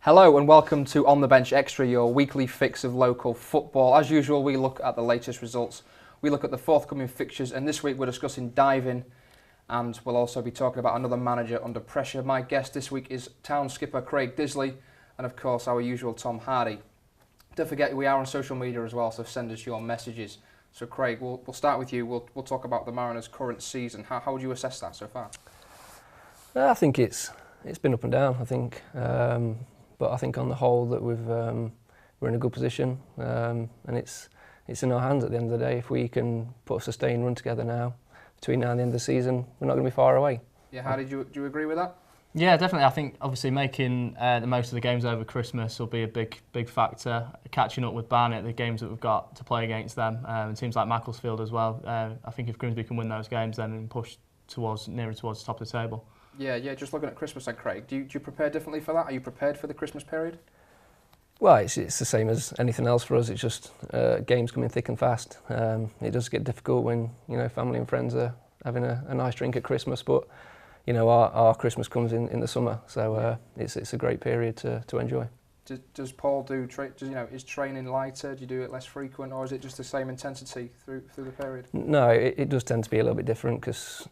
Hello and welcome to On the Bench Extra, your weekly fix of local football. As usual, we look at the latest results, we look at the forthcoming fixtures, and this week we're discussing diving, and we'll also be talking about another manager under pressure. My guest this week is Town skipper Craig Disley, and of course our usual Tom Hardy. Don't forget we are on social media as well, so send us your messages. So Craig, we'll start with you. We'll talk about the Mariners' current season. How would you assess that so far? I think it's been up and down. I think. But I think on the whole that we're in a good position, and it's in our hands at the end of the day. If we can put a sustained run together now, between now and the end of the season, we're not going to be far away. Yeah, how do you agree with that? Yeah, definitely. I think obviously making the most of the games over Christmas will be a big factor. Catching up with Barnet, the games that we've got to play against them, and teams like Macclesfield as well. I think if Grimsby can win those games, then and push nearer towards the top of the table. Yeah. Just looking at Christmas then, Craig, do you prepare differently for that? Are you prepared for the Christmas period? Well, it's the same as anything else for us. It's just games coming thick and fast. It does get difficult when family and friends are having a nice drink at Christmas, but our Christmas comes in the summer, so it's a great period to enjoy. Does Paul is training lighter? Do you do it less frequent, or is it just the same intensity through the period? No, it does tend to be a little bit different because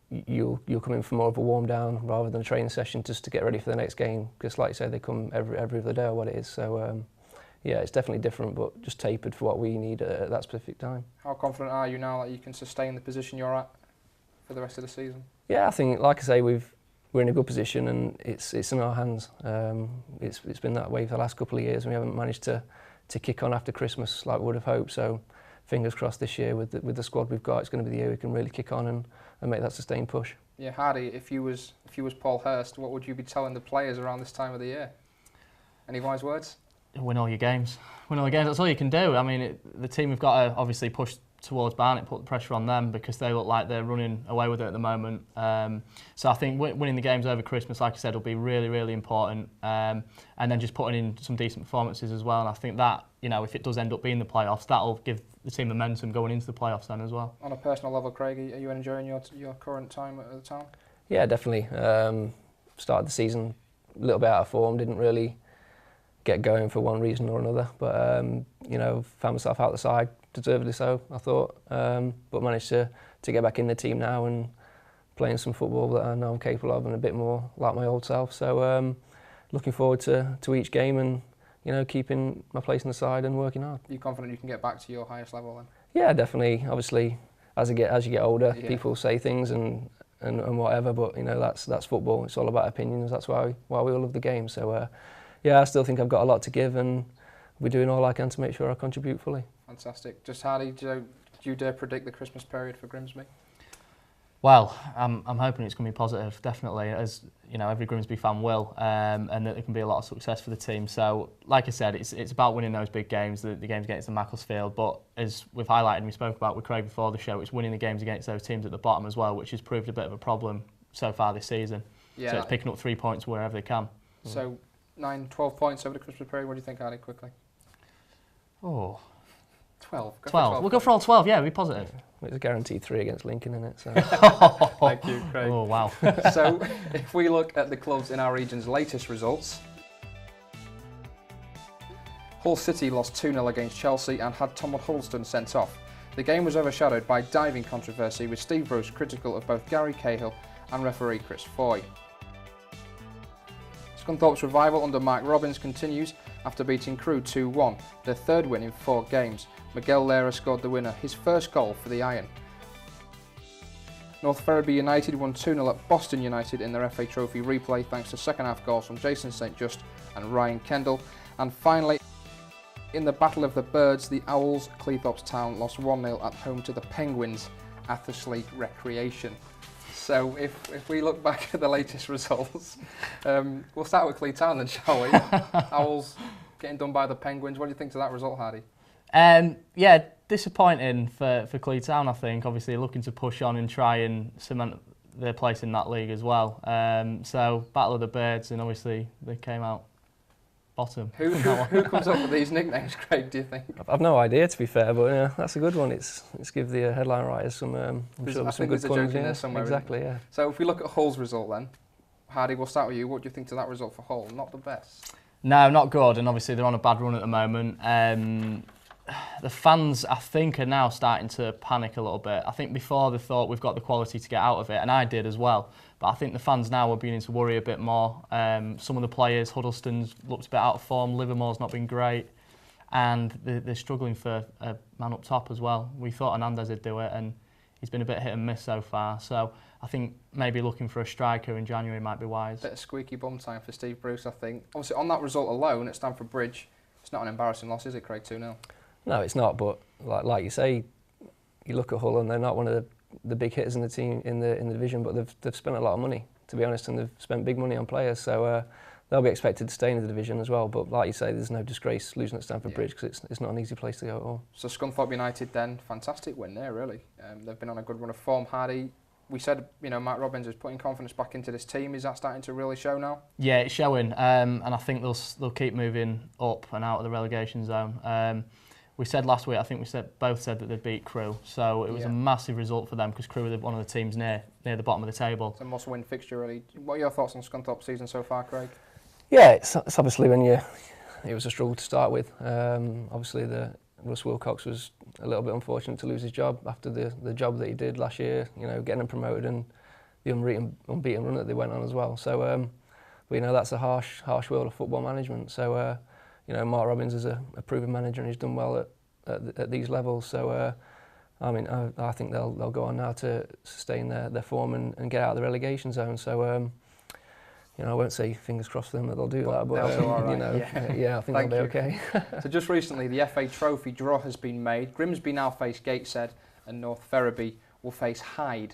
you'll come in for more of a warm down rather than a training session just to get ready for the next game. Because like you say, they come every other day or what it is. So it's definitely different, but just tapered for what we need at that specific time. How confident are you now that you can sustain the position you're at for the rest of the season? Yeah, I think, like I say, we're in a good position and it's in our hands. It's been that way for the last couple of years and we haven't managed to kick on after Christmas like we would have hoped. So fingers crossed this year with the squad we've got, it's going to be the year we can really kick on and make that sustained push. Yeah, Hardy, if you was Paul Hurst, what would you be telling the players around this time of the year? Any wise words? Win all your games. Win all your games. That's all you can do. I mean, the team we've got to obviously push towards Barnet, put the pressure on them because they look like they're running away with it at the moment. So I think winning the games over Christmas, like I said, will be really, really important. And then just putting in some decent performances as well. And I think that, if it does end up being the playoffs, that'll give the team momentum going into the playoffs then as well. On a personal level, Craig, are you enjoying your current time at the Town? Yeah, definitely. Started the season a little bit out of form, didn't really get going for one reason or another. But, found myself out the side, deservedly so, I thought. But managed to get back in the team now and playing some football that I know I'm capable of and a bit more like my old self. So looking forward to each game and keeping my place in the side and working hard. Are you confident you can get back to your highest level then? Yeah, definitely. Obviously, as you get older, people say things and whatever, but that's football. It's all about opinions. That's why we all love the game. So I still think I've got a lot to give and we're doing all I can to make sure I contribute fully. Fantastic. Just Hardy, do you dare predict the Christmas period for Grimsby? Well, I'm hoping it's going to be positive, definitely, as every Grimsby fan will, and that there can be a lot of success for the team. So, like I said, it's about winning those big games, the games against the Macclesfield. But as we've highlighted and we spoke about with Craig before the show, it's winning the games against those teams at the bottom as well, which has proved a bit of a problem so far this season. Yeah, so it's picking up 3 points wherever they can. So 12 points over the Christmas period. What do you think, Hardy, quickly? 12. 12. We'll go for all 12, yeah, be positive. It's a guaranteed 3 against Lincoln, isn't it? So. Thank you, Craig. Oh, wow. So, if we look at the clubs in our region's latest results, Hull City lost 2-0 against Chelsea and had Tom Huddleston sent off. The game was overshadowed by diving controversy with Steve Bruce critical of both Gary Cahill and referee Chris Foy. Scunthorpe's revival under Mark Robbins continues after beating Crewe 2-1, their third win in 4 games. Miguel Lera scored the winner, his first goal for the Iron. North Ferriby United won 2-0 at Boston United in their FA Trophy replay thanks to second-half goals from Jason St Just and Ryan Kendall. And finally, in the Battle of the Birds, the Owls Cleethorpes Town lost 1-0 at home to the Penguins Athersley Recreation. So if we look back at the latest results, we'll start with Clee Town then, shall we? Owls getting done by the Penguins. What do you think to that result, Hardy? Yeah, disappointing for Clee Town, I think. Obviously looking to push on and try and cement their place in that league as well. So Battle of the Birds, and obviously they came out bottom. Who comes up with these nicknames, Craig, do you think? I've no idea, to be fair, but yeah, that's a good one. It's give the headline writers some, I'm sure some good puns. There somewhere, exactly, yeah. So if we look at Hull's result then, Hardy, we'll start with you. What do you think to that result for Hull? Not the best. No, not good, and obviously they're on a bad run at the moment. The fans, I think, are now starting to panic a little bit. I think before they thought we've got the quality to get out of it, and I did as well. But I think the fans now are beginning to worry a bit more. Some of the players, Huddlestone's looked a bit out of form, Livermore's not been great, and they're struggling for a man up top as well. We thought Hernandez would do it, and he's been a bit hit and miss so far. So I think maybe looking for a striker in January might be wise. Bit of squeaky bum time for Steve Bruce, I think. Obviously, on that result alone at Stamford Bridge, it's not an embarrassing loss, is it, Craig? 2-0. No, it's not. But like you say, you look at Hull and they're not one of the big hitters in the team in the division, but they've spent a lot of money, to be honest, and they've spent big money on players. So they'll be expected to stay in the division as well. But like you say, there's no disgrace losing at Stamford Bridge because it's not an easy place to go at all. So Scunthorpe United then, fantastic win there, really. They've been on a good run of form. Hardy, we said, Matt Robbins is putting confidence back into this team. Is that starting to really show now? Yeah, it's showing, and I think they'll keep moving up and out of the relegation zone. We said last week, I think both said that they'd beat Crewe, so it was a massive result for them because Crewe were one of the teams near the bottom of the table. It's a must-win fixture, really. What are your thoughts on Scunthorpe's season so far, Craig? Yeah, it's obviously it was a struggle to start with. Obviously, Russ Wilcox was a little bit unfortunate to lose his job after the job that he did last year. Getting them promoted and the unbeaten run that they went on as well. So, but that's a harsh world of football management. So, Mark Robbins is a proven manager and he's done well at these levels. So, I think they'll go on now to sustain their form and get out of the relegation zone. So. I won't say fingers crossed for them that they'll do that, but I think they'll be okay. So just recently, the FA Trophy draw has been made. Grimsby now face Gateshead, and North Ferriby will face Hyde.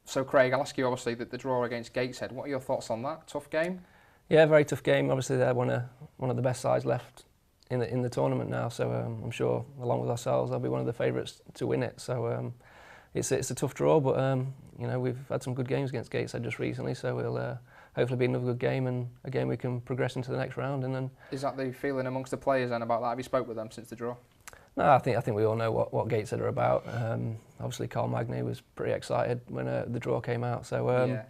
So Craig, I'll ask you obviously the draw against Gateshead. What are your thoughts on that? Tough game? Yeah, very tough game. Obviously, they're one of the best sides left in the tournament now. So I'm sure, along with ourselves, they'll be one of the favourites to win it. So it's a tough draw, but we've had some good games against Gateshead just recently. So we'll. Hopefully be another good game and a game we can progress into the next round. And then is that the feeling amongst the players then about that? Have you spoke with them since the draw? No, I think we all know what Gateshead are about. Obviously, Carl Magny was pretty excited when the draw came out. So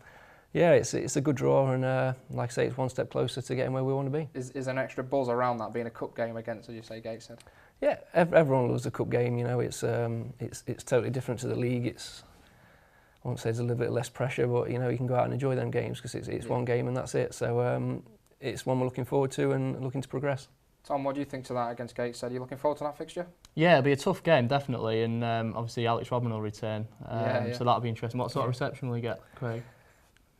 it's a good draw, and like I say, it's one step closer to getting where we want to be. Is an extra buzz around that being a cup game against, as you say, Gateshead? Yeah, everyone loves a cup game. It's totally different to the league. I won't say there's a little bit less pressure, but you can go out and enjoy them games because it's one game and that's it. So it's one we're looking forward to and looking to progress. Tom, what do you think to that against Gateshead? Are you looking forward to that fixture? Yeah, it'll be a tough game, definitely, and obviously Alex Rodman will return, so that'll be interesting. What sort of reception will he get, Craig?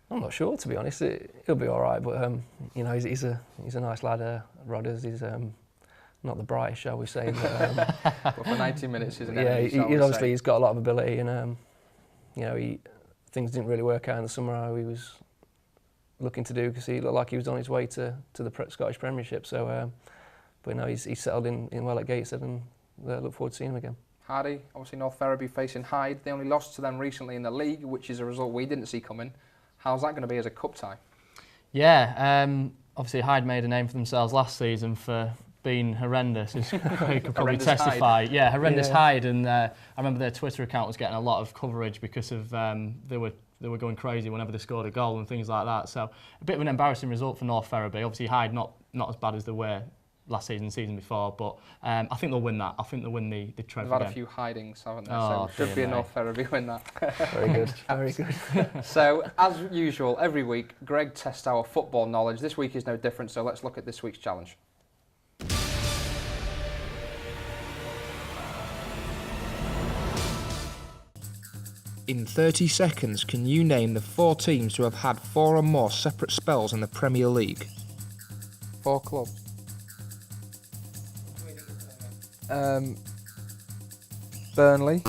I'm not sure, to be honest. He'll be all right, but he's a nice lad, Rodders. He's not the brightest, shall we say. But for 90 minutes, he's an he's got a lot of ability and. Things didn't really work out in the summer how he was looking to do because he looked like he was on his way to the Scottish Premiership. So, but he's settled in well at Gateshead and look forward to seeing him again. Hardy, obviously North Ferriby facing Hyde. They only lost to them recently in the league, which is a result we didn't see coming. How's that going to be as a cup tie? Yeah, obviously Hyde made a name for themselves last season for being horrendous, as Craig could probably testify. Hyde. Yeah, horrendous Hyde, and I remember their Twitter account was getting a lot of coverage because of they were going crazy whenever they scored a goal and things like that. So a bit of an embarrassing result for North Ferriby. Obviously Hyde not as bad as they were last season before, but I think they'll win that. I think they'll win the trophy. They've had a few hidings, haven't they? So should be a North Ferriby win that. Very good, very good. So as usual, every week Greg tests our football knowledge. This week is no different, so let's look at this week's challenge. In 30 seconds, can you name the 4 teams who have had 4 or more separate spells in the Premier League? 4 clubs. Burnley.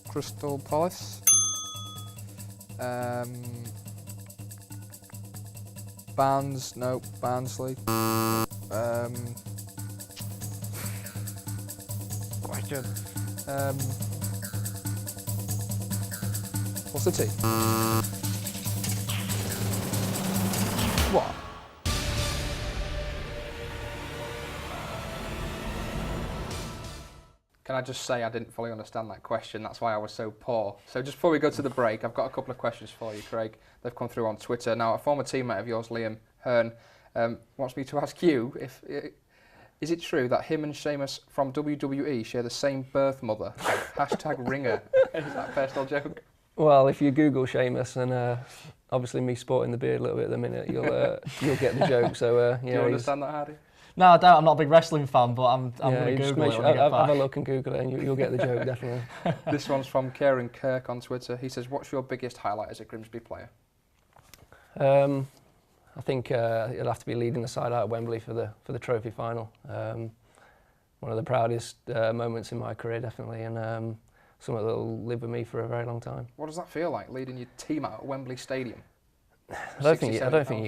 Crystal Palace. Barnsley. Question. What's the team? What? Can I just say I didn't fully understand that question? That's why I was so poor. So just before we go to the break, I've got a couple of questions for you, Craig. They've come through on Twitter. Now, a former teammate of yours, Liam Hearn, wants me to ask you, is it true that him and Sheamus from WWE share the same birth mother? Hashtag ringer. Is that a personal joke? Well, if you Google Sheamus and obviously me sporting the beard a little bit at the minute, you'll get the joke. So Do you understand that, Hardy? No, I don't. I'm not a big wrestling fan, but I'm going to Google it when I get back. Have a look and Google it and you'll get the joke, definitely. This one's from Kieran Kirk on Twitter. He says, what's your biggest highlight as a Grimsby player? I think it'll have to be leading the side out at Wembley for the trophy final. One of the proudest moments in my career, definitely, and something that will live with me for a very long time. What does that feel like, leading your team out at Wembley Stadium? I don't think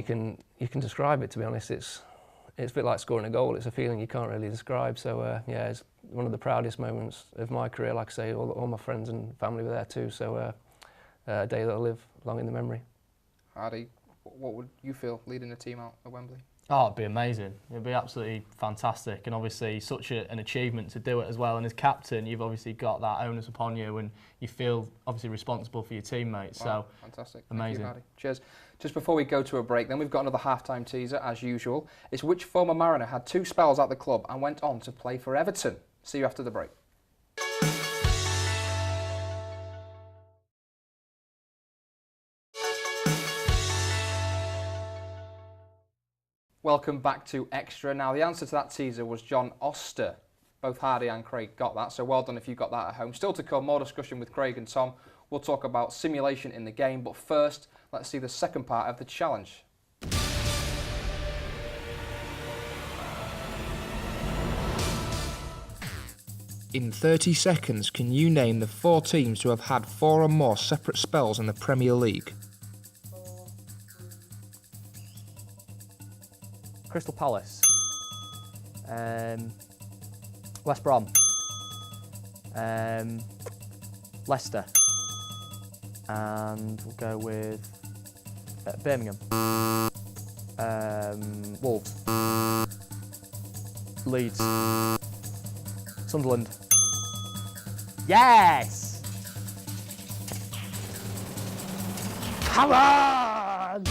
you can describe it, to be honest. It's a bit like scoring a goal. It's a feeling you can't really describe. So yeah, it's one of the proudest moments of my career. Like I say, all my friends and family were there too. So a day that'll live long in the memory. Hardy, what would you feel leading the team out at Wembley? Oh, it'd be amazing. It'd be absolutely fantastic, and obviously such an achievement to do it as well. And as captain, you've obviously got that onus upon you, and you feel obviously responsible for your teammates. Wow, so fantastic. amazing. Thank you, Hardy. Cheers. Just before we go to a break, then we've got another half-time teaser as usual. It's which former Mariner had 2 spells at the club and went on to play for Everton. See you after the break. Welcome back to Extra. Now, the answer to that teaser was John Oster. Both Hardy and Craig got that, so well done if you got that at home. Still to come, more discussion with Craig and Tom. We'll talk about simulation in the game, but first, let's see the second part of the challenge. In 30 seconds, can you name the 4 teams who have had 4 or more separate spells in the Premier League? Crystal Palace, West Brom, Leicester, and we'll go with Birmingham, Wolves, Leeds, Sunderland. Yes! Come on!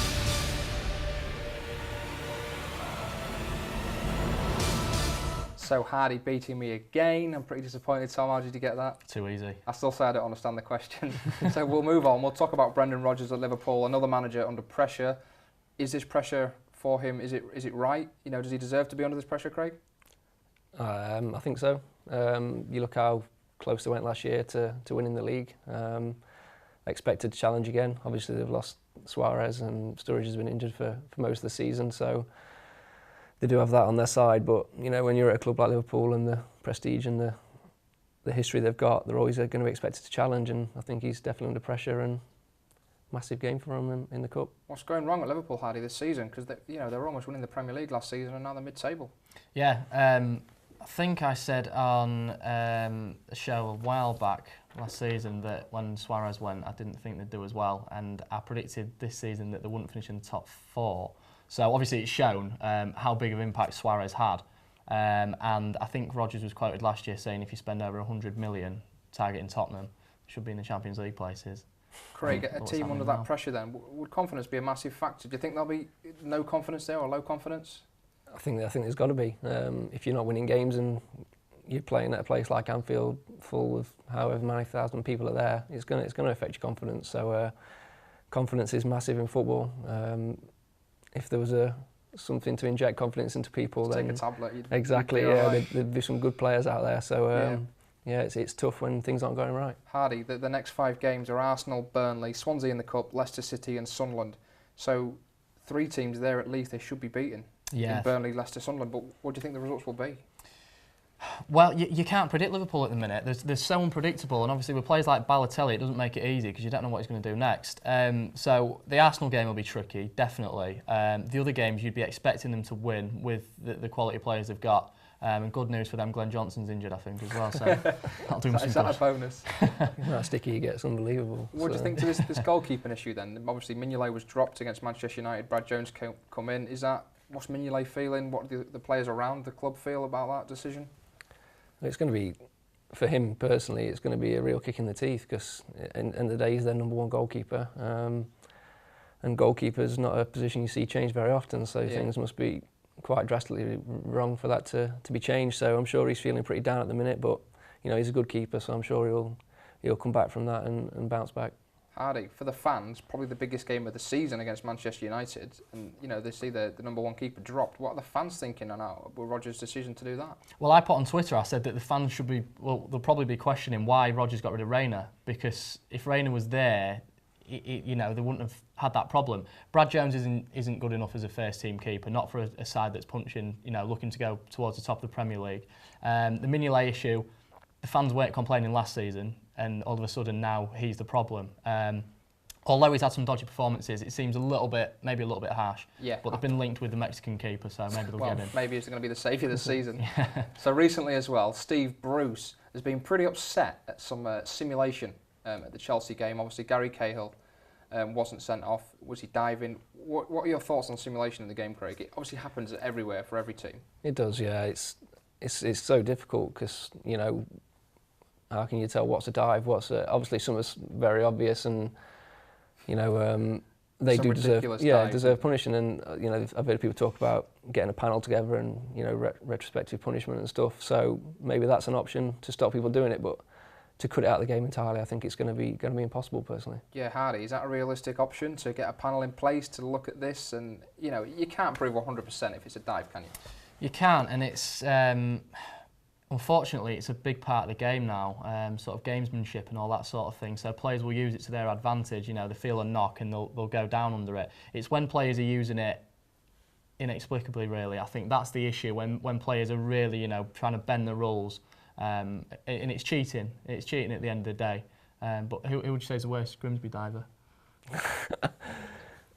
So Hardy beating me again. I'm pretty disappointed. Tom, how did you get that? Too easy. I still say I don't understand the question. So we'll move on. We'll talk about Brendan Rodgers at Liverpool, another manager under pressure. Is this pressure for him? Is it right? You know, does he deserve to be under this pressure, Craig? I think so. You look how close they went last year to winning the league. Expected to challenge again. Obviously, they've lost Suarez and Sturridge has been injured for most of the season, so they do have that on their side. But you know, when you're at a club like Liverpool and the prestige and the history they've got, they're always going to be expected to challenge. And I think he's definitely under pressure, and massive game for him in the cup. What's going wrong at Liverpool, Hardy, this season? Because they were almost winning the Premier League last season, and now they're mid-table. Yeah, I think I said on a show a while back last season that when Suarez went, I didn't think they'd do as well, and I predicted this season that they wouldn't finish in the top 4. So obviously it's shown how big of impact Suarez had, and I think Rodgers was quoted last year saying if you spend over 100 million targeting Tottenham, you should be in the Champions League places. Craig, a team under that pressure then, would confidence be a massive factor? Do you think there'll be no confidence there or low confidence? I think there's got to be. If you're not winning games and you're playing at a place like Anfield, full of however many thousand people are there, it's going to affect your confidence. So confidence is massive in football. If there was something to inject confidence into people, then take a tablet. Exactly. You'd be yeah, right. there'd be some good players out there. So yeah, it's tough when things aren't going right. Hardy, the next 5 games are Arsenal, Burnley, Swansea in the Cup, Leicester City and Sunderland. So 3 teams there at least they should be beaten. Yeah. In Burnley, Leicester, Sunderland. But what do you think the results will be? Well, you can't predict Liverpool at the minute. They're so unpredictable, and obviously with players like Balotelli, it doesn't make it easy because you don't know what he's going to do next. So the Arsenal game will be tricky, definitely. The other games you'd be expecting them to win with the quality players they've got. And good news for them, Glenn Johnson's injured, I think, as well. So that'll do them some Is that good. a bonus? That sticky he gets, unbelievable. What do you think to this goalkeeping issue then? Obviously Mignolet was dropped against Manchester United. Brad Jones come in. What's Mignolet feeling? What do the players around the club feel about that decision? It's going to be for him personally, it's going to be a real kick in the teeth because in the end of the day, he's their number one goalkeeper. And goalkeeper's not a position you see change very often, so things must be quite drastically wrong for that to be changed. So I'm sure he's feeling pretty down at the minute, but you know, he's a good keeper, so I'm sure he'll come back from that and bounce back. Hardy, for the fans, probably the biggest game of the season against Manchester United, and you know, they see the number one keeper dropped. What are the fans thinking on Rodgers' decision to do that? Well, I put on Twitter, I said that the fans should be, well, they'll probably be questioning why Rodgers got rid of Reina, because if Reina was there, you know, they wouldn't have had that problem. Brad Jones isn't good enough as a first team keeper, not for a side that's punching, you know, looking to go towards the top of the Premier League. The Mignolet issue, the fans weren't complaining last season, and all of a sudden now he's the problem. Although he's had some dodgy performances, it seems maybe a little bit harsh. Yeah. But they've been linked with the Mexican keeper, so maybe they'll get him. Maybe he's going to be the saviour this season. So recently as well, Steve Bruce has been pretty upset at some simulation at the Chelsea game. Obviously, Gary Cahill wasn't sent off. Was he diving? What are your thoughts on simulation in the game, Craig? It obviously happens everywhere for every team. It does, yeah. It's so difficult because, you know, how can you tell what's a dive? Obviously some is very obvious, and you know they Some do ridiculous deserve punishing. And you know, I've heard people talk about getting a panel together and, you know, retrospective punishment and stuff. So maybe that's an option to stop people doing it, but to cut it out of the game entirely, I think it's going to be impossible personally. Yeah, Hardy, is that a realistic option to get a panel in place to look at this? And you know, you can't prove 100% if it's a dive, can you? You can't, and it's unfortunately it's a big part of the game now, sort of gamesmanship and all that sort of thing. So players will use it to their advantage. You know, they feel a knock and they'll go down under it. It's when players are using it inexplicably, really. I think that's the issue, when players are really, you know, trying to bend the rules, and it's cheating. It's cheating at the end of the day. But who would you say is the worst Grimsby diver?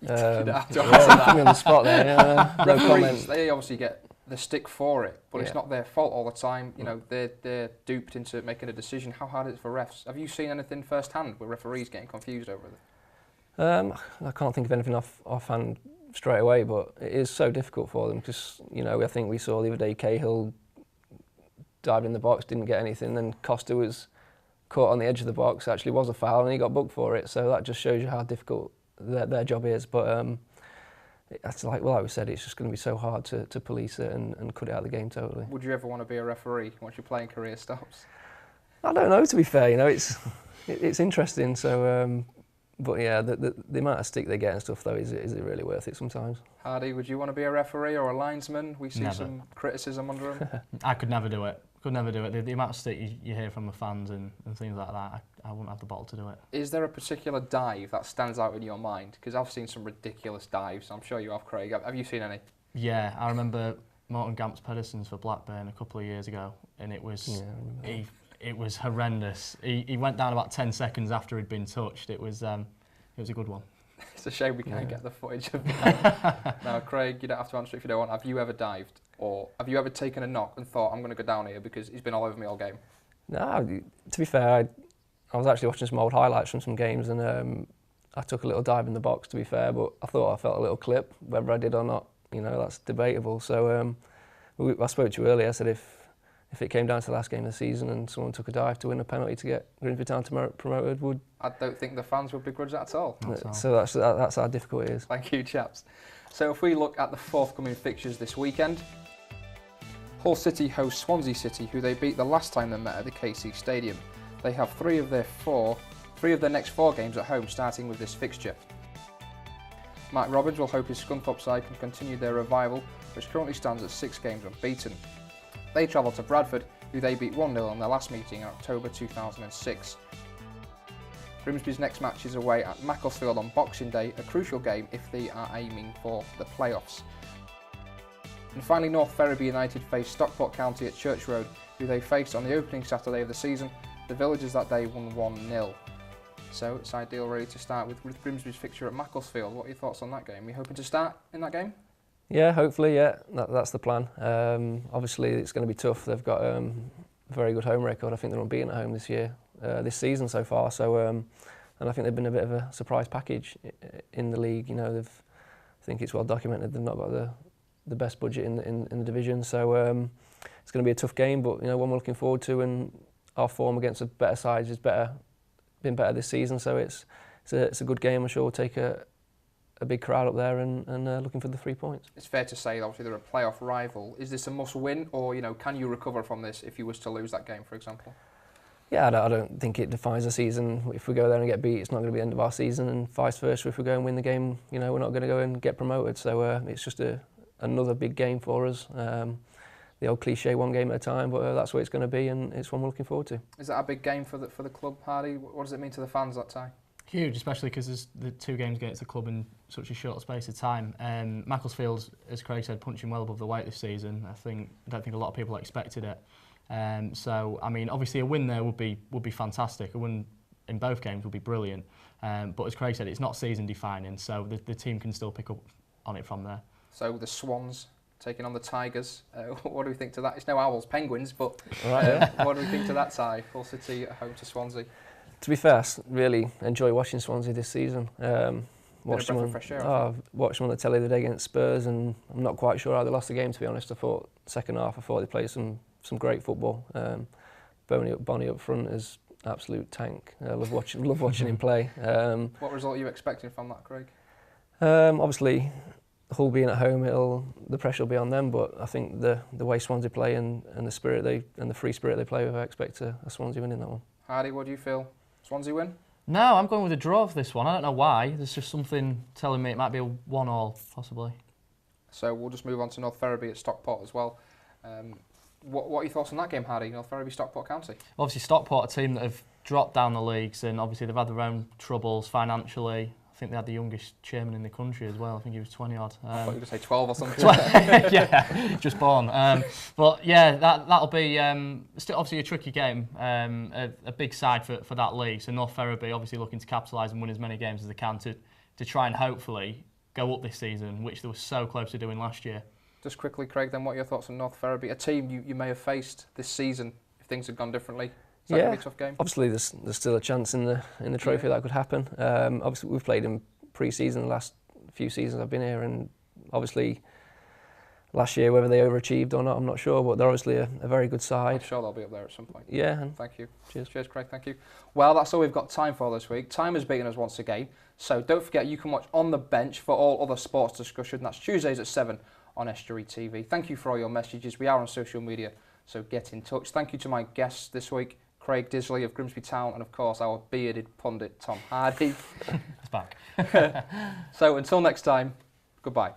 You'd have to answer Yeah, put me on the spot there. No Referees, comment. they obviously get the stick for it, but it's not their fault all the time. You know, they're duped into making a decision. How hard is it for refs? Have you seen anything firsthand with referees getting confused over it? I can't think of anything offhand straight away, but it is so difficult for them because, you know, I think we saw the other day Cahill dived in the box, didn't get anything, then Costa was caught on the edge of the box, actually was a foul, and he got booked for it. So that just shows you how difficult their job is. But it's like we said, it's just going to be so hard to police it and cut it out of the game totally. Would you ever want to be a referee once your playing career stops? I don't know, to be fair. You know, it's interesting. So, but yeah, the amount of stick they get and stuff though, is it really worth it sometimes? Hardy, would you want to be a referee or a linesman? We see Never. some criticism under him. I could never do it. Could never do it. The amount of stick you hear from the fans and things like that, I wouldn't have the bottle to do it. Is there a particular dive that stands out in your mind? Because I've seen some ridiculous dives. I'm sure you have, Craig. Have you seen any? Yeah, I remember Morton Gamps Pedersen's for Blackburn a couple of years ago, and it was it was horrendous. He went down about 10 seconds after he'd been touched. It was a good one. It's a shame we can't get the footage of that. Now, Craig, you don't have to answer if you don't want. Have you ever dived? Or have you ever taken a knock and thought, I'm going to go down here because he's been all over me all game? No, to be fair, I was actually watching some old highlights from some games, and I took a little dive in the box, to be fair, but I thought I felt a little clip. Whether I did or not, you know, that's debatable. So I spoke to you earlier. I said if it came down to the last game of the season and someone took a dive to win a penalty to get Grimsby Town promoted, I don't think the fans would begrudge that at all. So that's how difficult it is. Thank you, chaps. So if we look at the forthcoming fixtures this weekend, Hull City host Swansea City, who they beat the last time they met at the KC Stadium. They have three of their next four games at home, starting with this fixture. Mike Robbins will hope his Scunthorpe side can continue their revival, which currently stands at 6 games unbeaten. They travel to Bradford, who they beat 1-0 in their last meeting in October 2006. Grimsby's next match is away at Macclesfield on Boxing Day, a crucial game if they are aiming for the playoffs. And finally, North Ferriby United face Stockport County at Church Road, who they faced on the opening Saturday of the season. The Villagers that day won 1-0. So it's ideal really to start with Grimsby's fixture at Macclesfield. What are your thoughts on that game? Are you hoping to start in that game? Yeah, hopefully, yeah. That's the plan. Obviously, it's going to be tough. They've got a very good home record. I think they're unbeaten at home this season so far. So, and I think they've been a bit of a surprise package in the league. You know, I think it's well documented. They've not got the best budget in the division. So it's going to be a tough game, but you know, one we're looking forward to. And our form against a better side has been better this season. So it's a good game. I'm sure we'll take a big crowd up there and looking for the 3 points. It's fair to say, obviously, they're a playoff rival. Is this a must-win, or can you recover from this if you was to lose that game, for example? Yeah, I don't think it defines the season. If we go there and get beat, it's not going to be the end of our season, and vice versa. If we go and win the game, we're not going to go and get promoted. So it's just another big game for us. The old cliche, one game at a time, but that's what it's going to be, and it's one we're looking forward to. Is that a big game for the club, Hardy? What does it mean to the fans, that tie? Huge, especially because there's the 2 games against the club in such a short space of time. Macclesfield's, as Craig said, punching well above the weight this season. I don't think a lot of people expected it. So I mean, obviously a win there would be fantastic. A win in both games would be brilliant. But as Craig said, it's not season defining, so the team can still pick up on it from there. So the Swans taking on the Tigers. What do we think to that? It's no Owls, Penguins, but what do we think to that tie? Hull City at home to Swansea. To be fair, I really enjoy watching Swansea this season. Watched them watched them on the telly the day against Spurs, and I'm not quite sure how they lost the game, to be honest. I thought second half, they played some great football. Bonnie up front is absolute tank. I love watching him play. What result are you expecting from that, Craig? Obviously, Hull being at home, the pressure will be on them. But I think the way Swansea play and the spirit the free spirit they play with, I expect a Swansea win in that one. Hardy, what do you feel? Swansea win? No, I'm going with a draw for this one. I don't know why. There's just something telling me it might be a 1-1, possibly. So we'll just move on to North Ferriby at Stockport as well. What are your thoughts on that game, Hardy? North Ferriby, Stockport County? Obviously, Stockport, a team that have dropped down the leagues, and obviously they've had their own troubles financially. I think they had the youngest chairman in the country as well. I think he was 20 odd. I thought you were going to say 12 or something. Yeah, just born. But yeah, that'll be still obviously a tricky game. A big side for that league. So North Ferriby obviously looking to capitalise and win as many games as they can to try and hopefully go up this season, which they were so close to doing last year. Just quickly, Craig, then what are your thoughts on North Ferriby? A team you may have faced this season if things had gone differently. Is that going to be a tough game? Obviously there's still a chance in the trophy that could happen. Obviously we've played in pre-season the last few seasons I've been here, and obviously last year whether they overachieved or not I'm not sure, but they're obviously a very good side. I'm sure they'll be up there at some point. Yeah. Thank you. Cheers, Craig, thank you. Well, that's all we've got time for this week. Time has beaten us once again, so don't forget you can watch On The Bench for all other sports discussion. That's Tuesdays at 7 on Estuary TV. Thank you for all your messages. We are on social media, so get in touch. Thank you to my guests this week, Craig Disley of Grimsby Town, and of course our bearded pundit Tom Hardy. It's back. So until next time, goodbye.